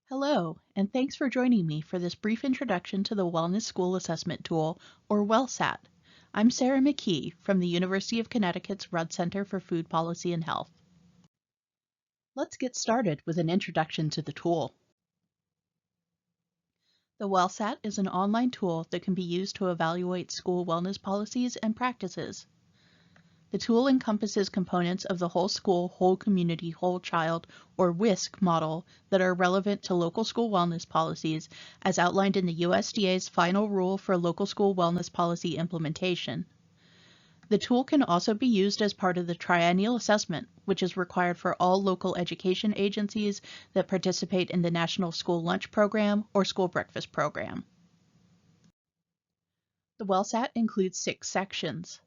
Hello, and thanks for joining me for this brief introduction to the Wellness School Assessment Tool, or WellSAT. I'm Sarah McKee from the University of Connecticut's Rudd Center for Food Policy and Health. Let's get started with an introduction to the tool. The WellSAT is an online tool that can be used to evaluate school wellness policies and practices. The tool encompasses components of the whole school, whole community, whole child, or WISC model that are relevant to local school wellness policies as outlined in the USDA's final rule for local school wellness policy implementation. The tool can also be used as part of the triennial assessment, which is required for all local education agencies that participate in the National School Lunch Program or School Breakfast Program. The WellSAT includes 6 sections.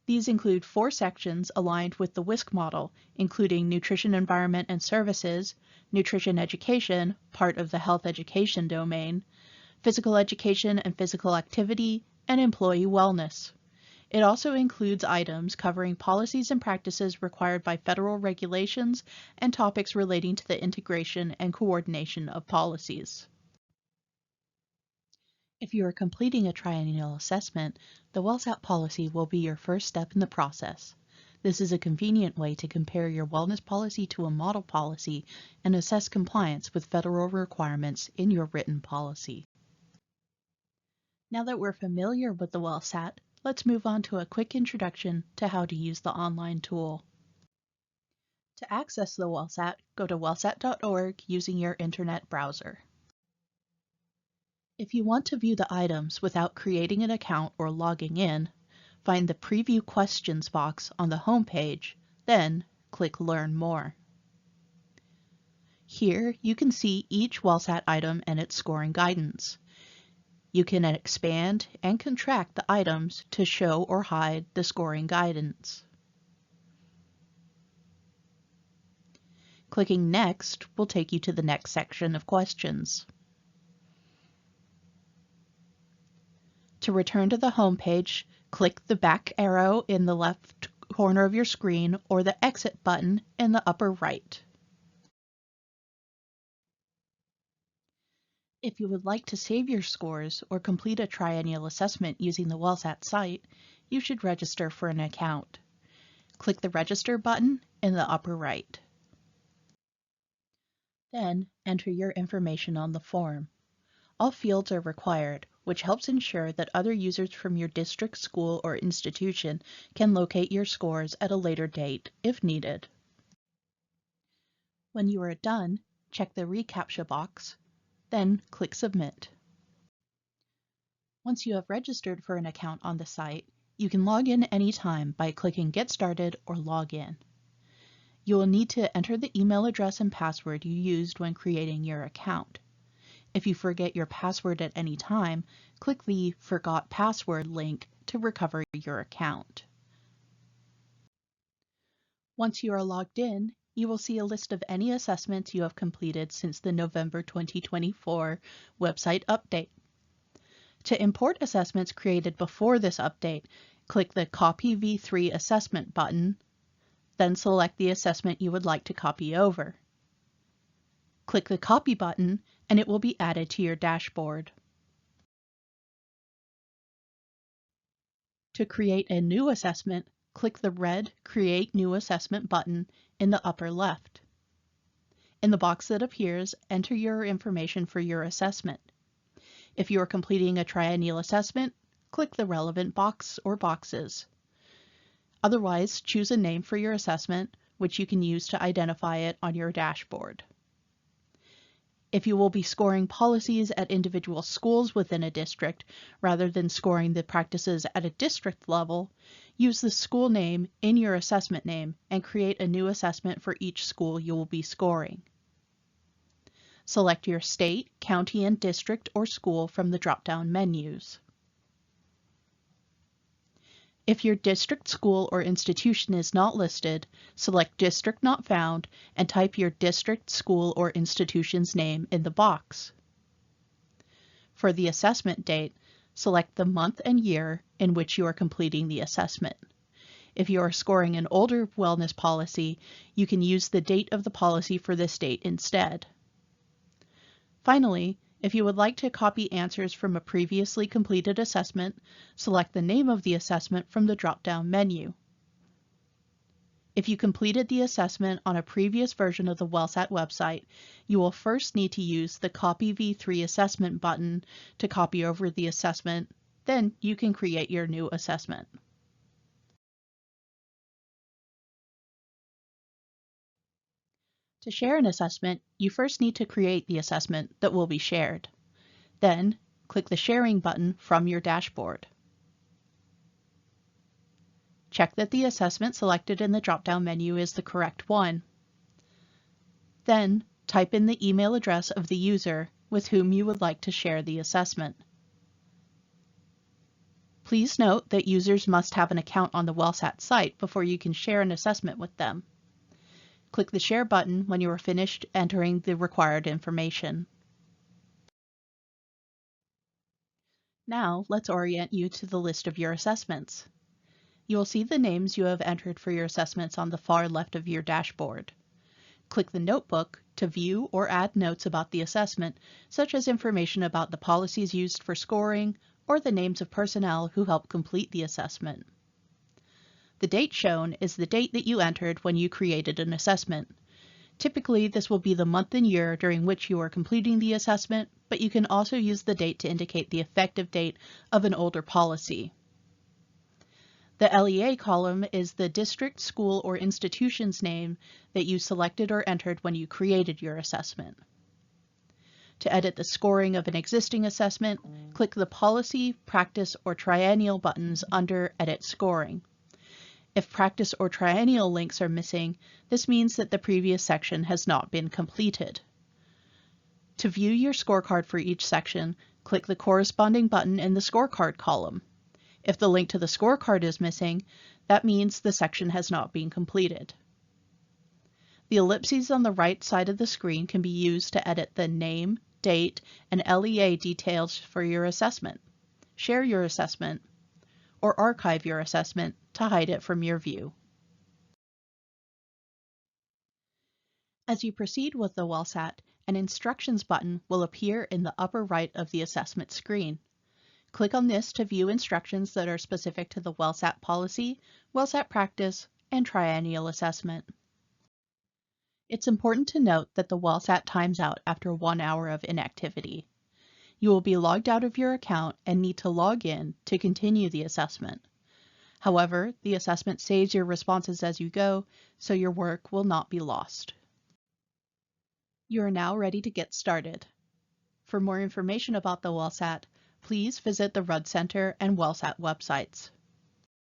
These include 4 sections aligned with the WISC model, including Nutrition Environment and Services, Nutrition Education, part of the Health Education domain, Physical Education and Physical Activity, and Employee Wellness. It also includes items covering policies and practices required by federal regulations and topics relating to the integration and coordination of policies. If you are completing a triennial assessment, the WellSAT policy will be your first step in the process. This is a convenient way to compare your wellness policy to a model policy and assess compliance with federal requirements in your written policy. Now that we're familiar with the WellSAT, let's move on to a quick introduction to how to use the online tool. To access the WellSAT, go to wellsat.org using your internet browser. If you want to view the items without creating an account or logging in, find the Preview Questions box on the home page, then click Learn More. Here you can see each WellSAT item and its scoring guidance. You can expand and contract the items to show or hide the scoring guidance. Clicking Next will take you to the next section of questions. To return to the home page, click the back arrow in the left corner of your screen or the Exit button in the upper right. If you would like to save your scores or complete a triennial assessment using the WellSAT site, you should register for an account. Click the Register button in the upper right. Then enter your information on the form. All fields are required, which helps ensure that other users from your district, school, or institution can locate your scores at a later date if needed. When you are done, check the reCAPTCHA box, then click Submit. Once you have registered for an account on the site, you can log in anytime by clicking Get Started or Log In. You will need to enter the email address and password you used when creating your account. If you forget your password at any time, click the Forgot Password link to recover your account. Once you are logged in, you will see a list of any assessments you have completed since the November 2024 website update. To import assessments created before this update, click the Copy V3 Assessment button, then select the assessment you would like to copy over. Click the Copy button and it will be added to your dashboard. To create a new assessment, click the red Create New Assessment button in the upper left. In the box that appears, enter your information for your assessment. If you are completing a triennial assessment, click the relevant box or boxes. Otherwise, choose a name for your assessment, which you can use to identify it on your dashboard. If you will be scoring policies at individual schools within a district rather than scoring the practices at a district level, use the school name in your assessment name and create a new assessment for each school you will be scoring. Select your state, county, and district or school from the drop-down menus. If your district, school, or institution is not listed, select District Not Found and type your district, school, or institution's name in the box. For the assessment date, select the month and year in which you are completing the assessment. If you are scoring an older wellness policy, you can use the date of the policy for this date instead. Finally, if you would like to copy answers from a previously completed assessment, select the name of the assessment from the drop-down menu. If you completed the assessment on a previous version of the WellSAT website, you will first need to use the Copy V3 Assessment button to copy over the assessment. Then you can create your new assessment. To share an assessment, you first need to create the assessment that will be shared. Then, click the Sharing button from your dashboard. Check that the assessment selected in the drop-down menu is the correct one. Then, type in the email address of the user with whom you would like to share the assessment. Please note that users must have an account on the WellSAT site before you can share an assessment with them. Click the Share button when you are finished entering the required information. Now, let's orient you to the list of your assessments. You will see the names you have entered for your assessments on the far left of your dashboard. Click the Notebook to view or add notes about the assessment, such as information about the policies used for scoring or the names of personnel who helped complete the assessment. The date shown is the date that you entered when you created an assessment. Typically, this will be the month and year during which you are completing the assessment, but you can also use the date to indicate the effective date of an older policy. The LEA column is the district, school, or institution's name that you selected or entered when you created your assessment. To edit the scoring of an existing assessment, click the Policy, Practice, or Triennial buttons under Edit Scoring. If practice or triennial links are missing, this means that the previous section has not been completed. To view your scorecard for each section, click the corresponding button in the scorecard column. If the link to the scorecard is missing, that means the section has not been completed. The ellipses on the right side of the screen can be used to edit the name, date, and LEA details for your assessment, share your assessment, or archive your assessment to hide it from your view. As you proceed with the WellSAT, an Instructions button will appear in the upper right of the assessment screen. Click on this to view instructions that are specific to the WellSAT policy, WellSAT practice, and triennial assessment. It's important to note that the WellSAT times out after 1 hour of inactivity. You will be logged out of your account and need to log in to continue the assessment. However, the assessment saves your responses as you go, so your work will not be lost. You are now ready to get started. For more information about the WellSAT, please visit the Rudd Center and WellSAT websites.